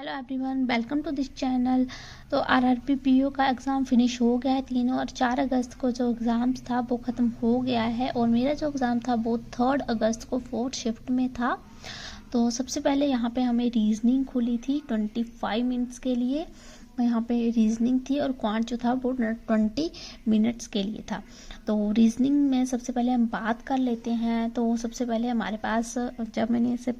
Hello everyone, welcome to this channel. तो RRB PO का exam finish हो गया है। 3 और 4 अगस्त को जो एग्ज़ाम्स था वो ख़त्म हो गया है और मेरा जो एग्ज़ाम था वो 3 अगस्त को 4th शिफ्ट में था। तो सबसे पहले यहाँ पे हमें रीजनिंग खुली थी 25 मिनट्स के लिए। यहाँ पे रीजनिंग थी और क्वांट जो था वो 20 मिनट्स के लिए था। तो रीजनिंग में सबसे पहले हम बात कर लेते हैं। तो सबसे पहले हमारे पास जब मैंने इसे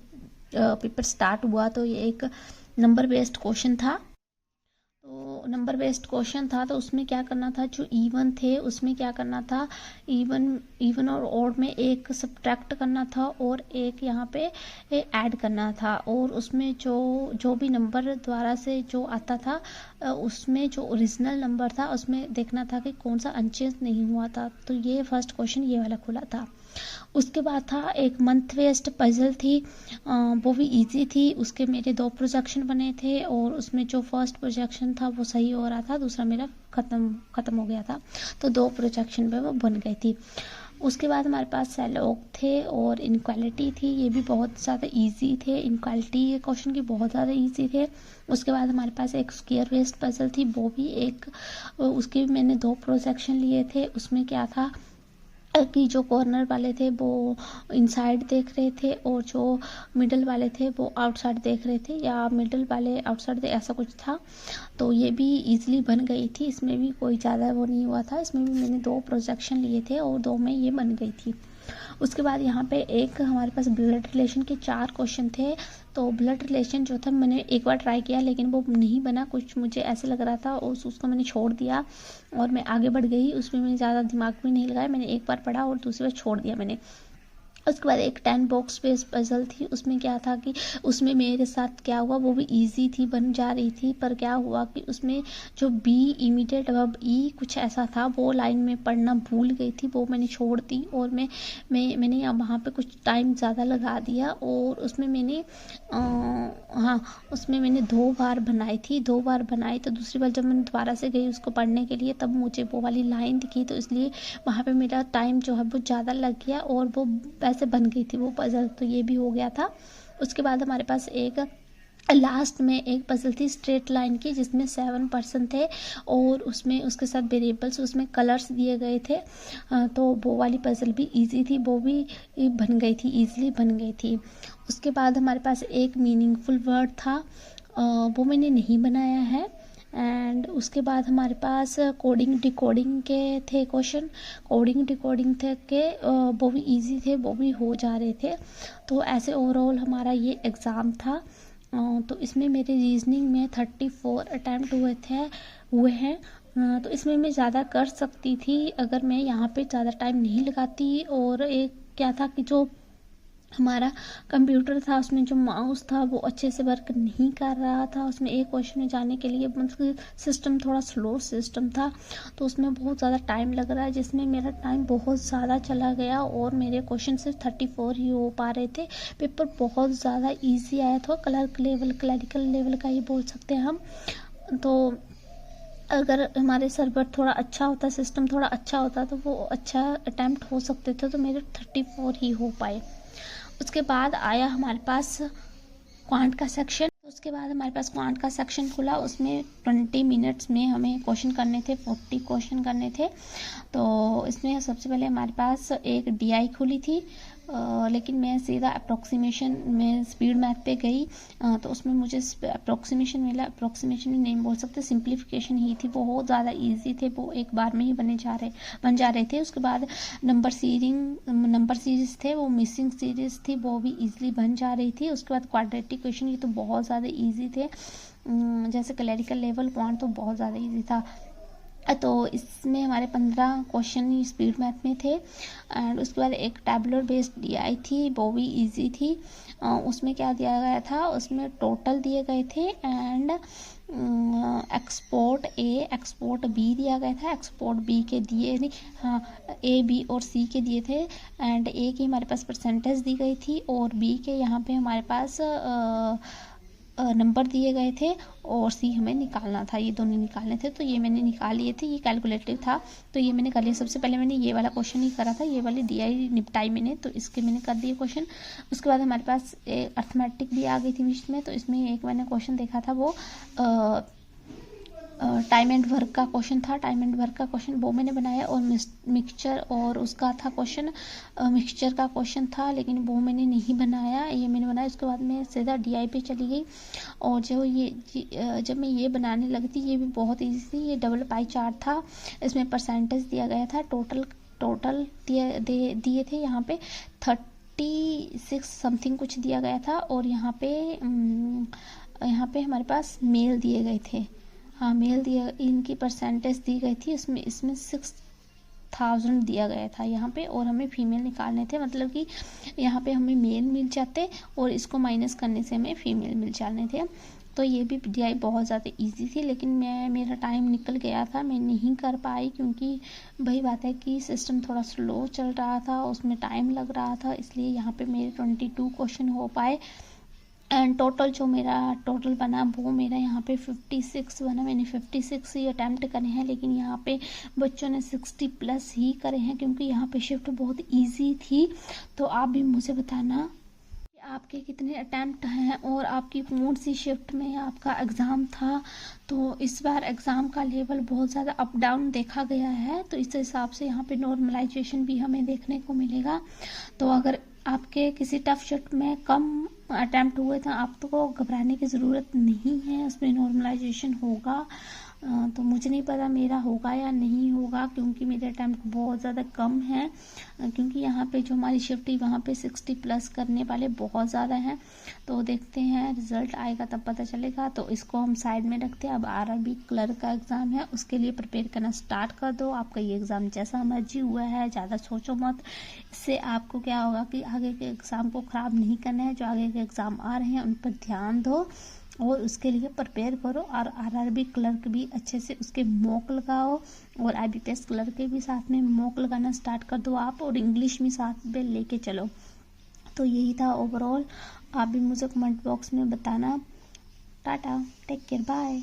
पेपर स्टार्ट हुआ तो ये एक नंबर बेस्ड क्वेश्चन था। तो नंबर बेस्ड क्वेश्चन था तो उसमें क्या करना था, जो इवन थे उसमें क्या करना था, इवन और ऑड में एक सब्ट्रैक्ट करना था और एक यहाँ पे ऐड करना था। और उसमें जो भी नंबर द्वारा से जो आता था उसमें जो ओरिजिनल नंबर था उसमें देखना था कि कौन सा अनचेंज नहीं हुआ था। तो ये फर्स्ट क्वेश्चन ये वाला खुला था। उसके बाद था एक मंथ वेस्ट पजल थी, वो भी इजी थी। उसके मेरे 2 प्रोजेक्शन बने थे और उसमें जो फर्स्ट प्रोजेक्शन था वो सही हो रहा था, दूसरा मेरा ख़त्म हो गया था। तो 2 प्रोजेक्शन पे वो बन गई थी। उसके बाद हमारे पास सेलोक थे और इनक्वालिटी थी, ये भी बहुत ज़्यादा इजी थे। इनक्वालिटी ये क्वेश्चन की बहुत ज़्यादा इजी थे। उसके बाद हमारे पास एक स्क्वायर बेस्ड पजल थी, वो भी एक, उसके भी मैंने 2 प्रोजेक्शन लिए थे। उसमें क्या था कि जो कॉर्नर वाले थे वो इनसाइड देख रहे थे और जो मिडल वाले थे वो आउटसाइड देख रहे थे, या मिडल वाले आउटसाइड ऐसा कुछ था। तो ये भी इजीली बन गई थी, इसमें भी कोई ज़्यादा वो नहीं हुआ था। इसमें भी मैंने 2 प्रोजेक्शन लिए थे और 2 में ये बन गई थी। उसके बाद यहाँ पे एक हमारे पास ब्लड रिलेशन के 4 क्वेश्चन थे। तो ब्लड रिलेशन जो था मैंने एक बार ट्राई किया लेकिन वो नहीं बना, कुछ मुझे ऐसे लग रहा था और उसको मैंने छोड़ दिया और मैं आगे बढ़ गई। उसमें मैंने ज़्यादा दिमाग भी नहीं लगाया, मैंने एक बार पढ़ा और दूसरी बार छोड़ दिया मैंने। उसके बाद एक 10 बॉक्स बेस्ड पजल थी। उसमें क्या था कि उसमें मेरे साथ क्या हुआ, वो भी इजी थी, बन जा रही थी, पर क्या हुआ कि उसमें जो बी इमीडिएट अब ई कुछ ऐसा था, वो लाइन में पढ़ना भूल गई थी, वो मैंने छोड़ दी। और मैंने वहाँ पे कुछ टाइम ज़्यादा लगा दिया और उसमें मैंने हाँ, उसमें मैंने 2 बार बनाई थी। 2 बार बनाई तो दूसरी बार जब मैंने दोबारा से गई उसको पढ़ने के लिए तब मुझे वो वाली लाइन दिखी, तो इसलिए वहाँ पे मेरा टाइम जो है वो ज़्यादा लग गया और वो से बन गई थी वो पजल। तो ये भी हो गया था। उसके बाद हमारे पास एक लास्ट में एक पजल थी स्ट्रेट लाइन की, जिसमें 7 पर्सन थे और उसमें उसके साथ वेरिएबल्स, उसमें कलर्स दिए गए थे। तो वो वाली पजल भी इजी थी, वो भी बन गई थी, इजीली बन गई थी। उसके बाद हमारे पास एक मीनिंगफुल वर्ड था, वो मैंने नहीं बनाया है। एंड उसके बाद हमारे पास कोडिंग डिकोडिंग के थे क्वेश्चन। कोडिंग डिकोडिंग थे के वो भी इजी थे, वो भी हो जा रहे थे। तो ऐसे ओवरऑल हमारा ये एग्ज़ाम था। तो इसमें मेरे रीजनिंग में 34 अटैम्प्ट हुए हैं। तो इसमें मैं ज़्यादा कर सकती थी अगर मैं यहाँ पे ज़्यादा टाइम नहीं लगाती। और एक क्या था कि जो हमारा कंप्यूटर था उसमें जो माउस था वो अच्छे से वर्क नहीं कर रहा था। उसमें एक क्वेश्चन में जाने के लिए मतलब सिस्टम थोड़ा स्लो सिस्टम था, तो उसमें बहुत ज़्यादा टाइम लग रहा है, जिसमें मेरा टाइम बहुत ज़्यादा चला गया और मेरे क्वेश्चन सिर्फ 34 ही हो पा रहे थे। पेपर बहुत ज़्यादा ईजी आया था, क्लरिकल लेवल का ही बोल सकते हैं हम। तो अगर हमारे सर्वर थोड़ा अच्छा होता, सिस्टम थोड़ा अच्छा होता तो वो अच्छा अटैम्प्ट हो सकते थे, तो मेरे 34 ही हो पाए। उसके बाद आया हमारे पास क्वांट का सेक्शन। उसके बाद हमारे पास क्वांट का सेक्शन खुला, उसमें 20 मिनट्स में हमें क्वेश्चन करने थे, 40 क्वेश्चन करने थे। तो इसमें सबसे पहले हमारे पास एक डीआई खुली थी, लेकिन मैं सीधा अप्रोक्सीमेशन में स्पीड मैथ पे गई। तो उसमें मुझे अप्रोक्सीमेशन मिला। अप्रोक्सीमेशन भी नहीं बोल सकते, सिंप्लीफिकेशन ही थी, बहुत ज़्यादा इजी थे, वो एक बार में ही बन जा रहे थे। उसके बाद नंबर सीरीज थे, वो मिसिंग सीरीज थी, वो भी इजीली बन जा रही थी। उसके बाद क्वाड्रेटिक क्वेश्चन, ये तो बहुत ज़्यादा इजी थे, जैसे क्लरिकल लेवल क्वांट तो बहुत ज़्यादा इजी था। तो इसमें हमारे 15 क्वेश्चन ही स्पीड मैथ में थे। एंड उसके बाद एक टैबुलर बेस्ड डीआई थी, वो भी इजी थी। उसमें क्या दिया गया था, उसमें टोटल दिए गए थे and export A export B दिया गया था। एक्सपोर्ट बी के दिए नहीं, हाँ, ए बी और सी के दिए थे। एंड ए की हमारे पास परसेंटेज दी गई थी और बी के यहाँ पे हमारे पास नंबर दिए गए थे और सी हमें निकालना था, ये दोनों निकालने थे। तो ये मैंने निकाल लिए थे, ये कैलकुलेटिव था तो ये मैंने कर लिया। सबसे पहले मैंने ये वाला क्वेश्चन ही करा था, ये वाली DI निपटाई मैंने, तो इसके मैंने कर दिए क्वेश्चन। उसके बाद हमारे पास अर्थमेटिक भी आ गई थी बीच में, तो इसमें एक मैंने क्वेश्चन देखा था, वो टाइम एंड वर्क का क्वेश्चन था। टाइम एंड वर्क का क्वेश्चन वो मैंने बनाया, और मिक्सचर और उसका था क्वेश्चन, मिक्सचर का क्वेश्चन था, लेकिन वो मैंने नहीं बनाया, ये मैंने बनाया। उसके बाद मैं सीधा DI पे चली गई, और जो जब मैं ये बनाने लगी थी, ये भी बहुत ईजी थी। ये डबल पाई चार्ट था, इसमें परसेंटेज दिया गया था, टोटल दिए थे यहाँ पे 36 समथिंग कुछ दिया गया था, और यहाँ पे हमारे पास मेल दिए गए थे। हाँ, मेल दिया, इनकी परसेंटेज दी गई थी, इसमें 6000 दिया गया था यहाँ पे, और हमें फीमेल निकालने थे। मतलब कि यहाँ पे हमें मेल मिल जाते और इसको माइनस करने से हमें फीमेल मिल जाने थे। तो ये भी DI बहुत ज़्यादा इजी थी, लेकिन मेरा टाइम निकल गया था, मैं नहीं कर पाई, क्योंकि वही बात है कि सिस्टम थोड़ा स्लो चल रहा था, उसमें टाइम लग रहा था, इसलिए यहाँ पे मेरे 22 क्वेश्चन हो पाए। एंड टोटल जो मेरा टोटल बना वो मेरा यहाँ पे 56 बना। मैंने 56 ही अटैम्प्ट करे हैं, लेकिन यहाँ पे बच्चों ने 60+ ही करे हैं, क्योंकि यहाँ पे शिफ्ट बहुत इजी थी। तो आप भी मुझे बताना कि आपके कितने अटैम्प्ट हैं और आपकी कौन सी शिफ्ट में आपका एग्ज़ाम था। तो इस बार एग्ज़ाम का लेवल बहुत ज़्यादा अप डाउन देखा गया है, तो इस हिसाब से यहाँ पे नॉर्मलाइजेशन भी हमें देखने को मिलेगा। तो अगर आपके किसी टफ शिफ्ट में कम अटैम्प्ट हुए तो आपको घबराने की ज़रूरत नहीं है, उसमें नॉर्मलाइजेशन होगा। तो मुझे नहीं पता मेरा होगा या नहीं होगा, क्योंकि मेरे अटैम्प्ट बहुत ज़्यादा कम हैं, क्योंकि यहाँ पे जो हमारी शिफ्ट है वहाँ पे 60+ करने वाले बहुत ज़्यादा हैं। तो देखते हैं, रिज़ल्ट आएगा तब पता चलेगा। तो इसको हम साइड में रखते हैं। अब RRB क्लर्क का एग्ज़ाम है, उसके लिए प्रिपेयर करना स्टार्ट कर दो। आपका ये एग्ज़ाम जैसा मर्जी हुआ है, ज़्यादा सोचो मत। इससे आपको क्या होगा कि आगे के एग्ज़ाम को ख़राब नहीं करना है। जो आगे के एग्ज़ाम आ रहे हैं उन पर ध्यान दो और उसके लिए प्रिपेयर करो। और RRB क्लर्क भी अच्छे से उसके मॉक लगाओ, और IBPS क्लर्क के भी साथ में मॉक लगाना स्टार्ट कर दो आप, और इंग्लिश भी साथ में लेके चलो। तो यही था ओवरऑल। आप भी मुझे कमेंट बॉक्स में बताना। Tata, take care, bye.